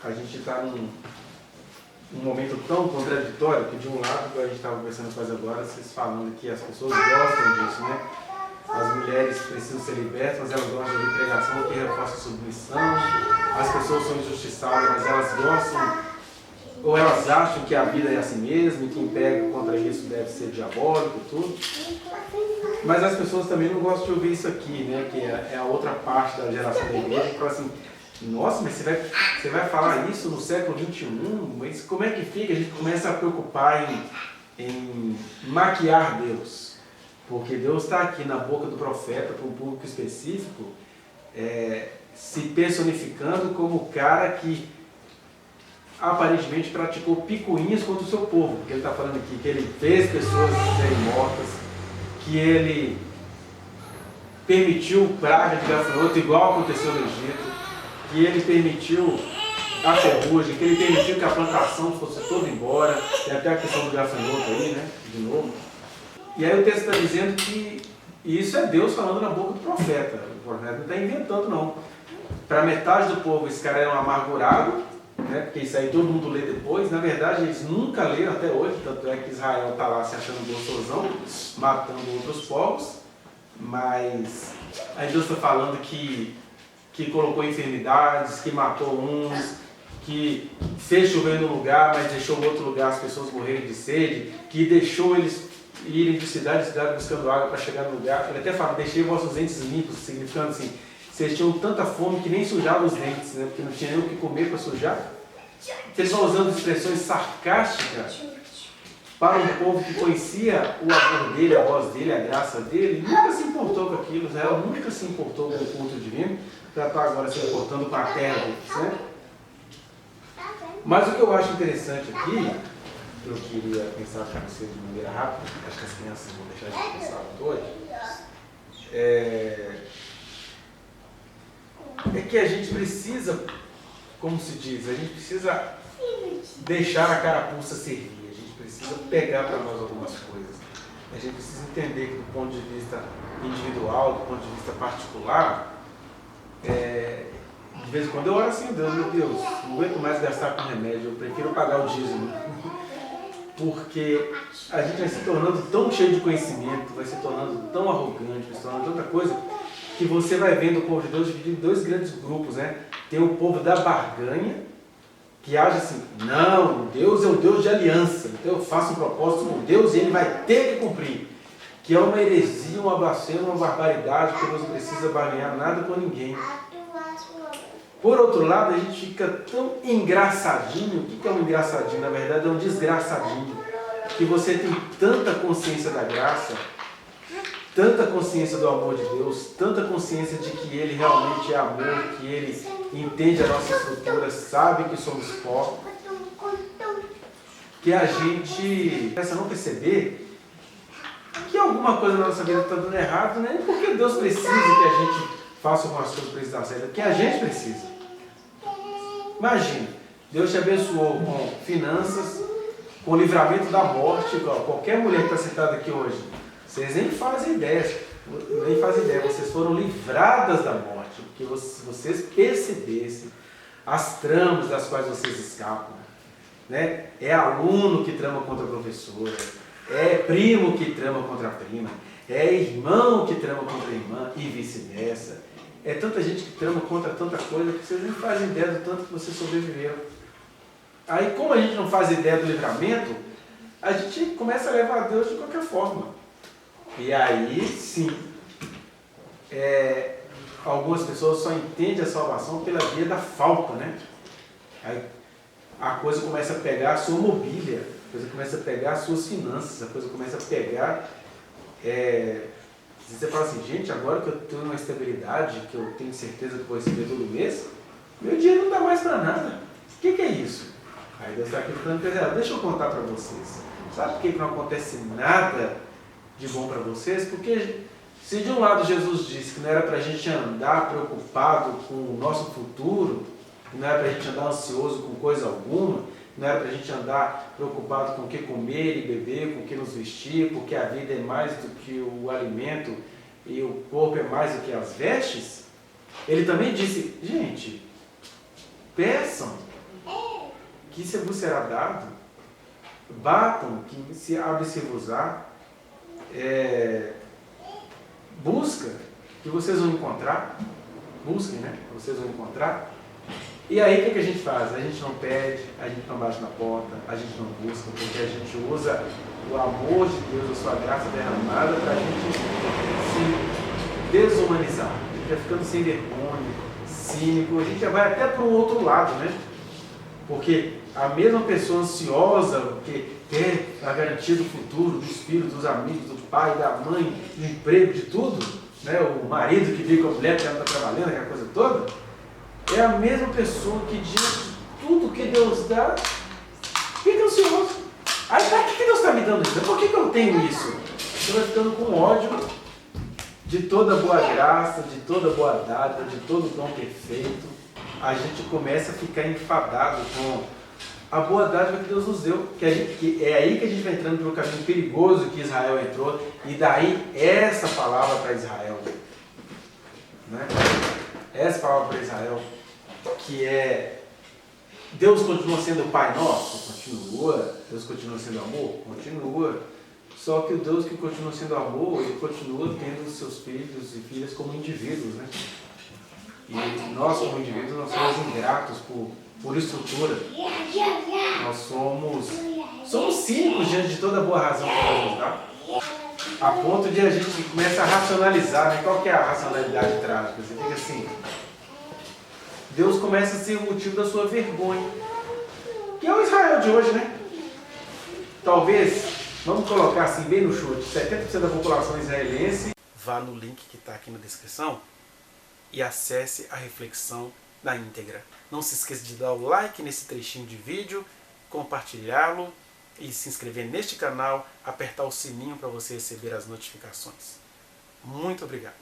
a gente está num momento tão contraditório que, de um lado, a gente estava conversando quase agora, vocês falando que as pessoas gostam disso, né? As mulheres precisam ser libertas, mas elas gostam de ouvir pregação que reforça a submissão. As pessoas são injustiçadas, mas elas gostam, ou elas acham que a vida é assim mesmo, e quem pega contra isso deve ser diabólico e tudo. Mas as pessoas também não gostam de ouvir isso aqui, né? Que é a outra parte da geração da igreja, que fala assim, nossa, mas você vai falar isso no século XXI? Mas como é que fica? A gente começa a preocupar em maquiar Deus. Porque Deus está aqui na boca do profeta, para um público específico, se personificando como o cara que aparentemente praticou picuinhas contra o seu povo. Porque ele está falando aqui que ele fez pessoas serem mortas, que ele permitiu praga de gafanhoto, igual aconteceu no Egito, que ele permitiu a ferrugem, que ele permitiu que a plantação fosse toda embora, tem até a questão do gafanhoto aí, né, de novo. E aí o texto está dizendo que isso é Deus falando na boca do profeta. O profeta não está inventando, não. Para metade do povo, esse cara era um amargurado, né, porque isso aí todo mundo lê depois. Na verdade, eles nunca leram até hoje, tanto é que Israel está lá se achando gostosão, matando outros povos. Mas aí Deus está falando que colocou enfermidades, que matou uns, que fez chover num lugar, mas deixou em outro lugar as pessoas morrerem de sede, que deixou eles irem de cidade em cidade buscando água para chegar no lugar. Ele até fala, deixei vossos dentes limpos, significando assim, vocês tinham tanta fome que nem sujavam os dentes, né? Porque não tinha nem o que comer para sujar. Eles vão usando expressões sarcásticas para um povo que conhecia o amor dele, a voz dele, a graça dele, nunca se importou com aquilo. Israel nunca se importou com o culto divino, para estar agora se importando com a terra deles, né? Mas o que eu acho interessante aqui, eu queria pensar com vocês de maneira rápida, acho que as crianças vão deixar de pensar muito hoje, é que a gente precisa, como se diz, a gente precisa deixar a carapuça servir, a gente precisa pegar para nós algumas coisas, a gente precisa entender que do ponto de vista individual, do ponto de vista particular, de vez em quando eu oro assim, Deus, meu Deus, não aguento mais gastar com remédio, eu prefiro pagar o dízimo. Porque a gente vai se tornando tão cheio de conhecimento, vai se tornando tão arrogante, vai se tornando tanta coisa, que você vai vendo o povo de Deus dividido em dois grandes grupos, né? Tem o povo da barganha, que age assim, não, Deus é o Deus de aliança, então eu faço um propósito com Deus e ele vai ter que cumprir. Que é uma heresia, uma blasfêmia, uma barbaridade, que Deus não precisa barganhar nada com ninguém. Por outro lado, a gente fica tão engraçadinho. O que é um engraçadinho? Na verdade, é um desgraçadinho. Que você tem tanta consciência da graça, tanta consciência do amor de Deus, tanta consciência de que Ele realmente é amor, que Ele entende a nossa estrutura, sabe que somos pó, que a gente começa a não perceber que alguma coisa na nossa vida está dando errado, né? Porque Deus precisa que a gente faça algumas coisas para isso dar certo, que a gente precisa. Imagina, Deus te abençoou com finanças, com o livramento da morte, igual qualquer mulher que está sentada aqui hoje. Vocês nem fazem ideia, vocês foram livradas da morte, porque vocês percebessem as tramas das quais vocês escapam. Né? É aluno que trama contra a professora, é primo que trama contra a prima, é irmão que trama contra a irmã e vice-versa. É tanta gente que trama contra tanta coisa que vocês nem fazem ideia do tanto que vocês sobreviveram. Aí, como a gente não faz ideia do livramento, a gente começa a levar a Deus de qualquer forma. E aí, sim, algumas pessoas só entendem a salvação pela via da falta, né? Aí a coisa começa a pegar a sua mobília, a coisa começa a pegar as suas finanças, a coisa começa a pegar... Você fala assim, gente, agora que eu tenho uma estabilidade, que eu tenho certeza que vou receber todo mês, meu dinheiro não dá mais para nada. O que é isso? Aí Deus está aqui falando, deixa eu contar para vocês. Sabe por que não acontece nada de bom para vocês? Porque se de um lado Jesus disse que não era para a gente andar preocupado com o nosso futuro, que não era para a gente andar ansioso com coisa alguma, não era para a gente andar preocupado com o que comer e beber, com o que nos vestir, porque a vida é mais do que o alimento e o corpo é mais do que as vestes. Ele também disse, gente, peçam, que se vos será dado, batam, que se abre-se-vos-á, busca, que vocês vão encontrar, busquem, né, que vocês vão encontrar. E aí o que a gente faz? A gente não pede, a gente não bate na porta, a gente não busca, porque a gente usa o amor de Deus, a sua graça derramada para a gente se desumanizar. A gente vai ficando sem vergonha, cínico, a gente já vai até para o outro lado, né? Porque a mesma pessoa ansiosa, que quer a garantia do futuro, dos filhos, dos amigos, do pai, da mãe, do emprego, de tudo, né? O marido que vive com a mulher que ela está trabalhando, aquela coisa toda, é a mesma pessoa que diante de tudo que Deus dá, fica ansioso. Aí, para que Deus está me dando isso? Por que eu tenho isso? Você vai ficando com ódio de toda boa graça, de toda boa dádiva, de todo dom perfeito. A gente começa a ficar enfadado com a boa dádiva que Deus nos deu. Que é aí que a gente vai entrando pelo caminho perigoso que Israel entrou. E daí essa palavra para Israel. Né? Essa palavra para Israel, que é: Deus continua sendo o Pai nosso? Continua. Deus continua sendo amor? Continua. Só que o Deus que continua sendo amor, ele continua tendo os seus filhos e filhas como indivíduos, né? E nós, como indivíduos, nós somos ingratos por estrutura. Nós somos cínicos diante de toda a boa razão que Deus nos dá. A ponto de a gente começa a racionalizar, né? Qual que é a racionalidade trágica? Você fica assim: Deus começa a ser o motivo da sua vergonha. Que é o Israel de hoje, né? Talvez, vamos colocar assim bem no chute, 70% da população israelense. Vá no link que está aqui na descrição e acesse a reflexão na íntegra. Não se esqueça de dar o like nesse trechinho de vídeo, compartilhá-lo e se inscrever neste canal, apertar o sininho para você receber as notificações. Muito obrigado.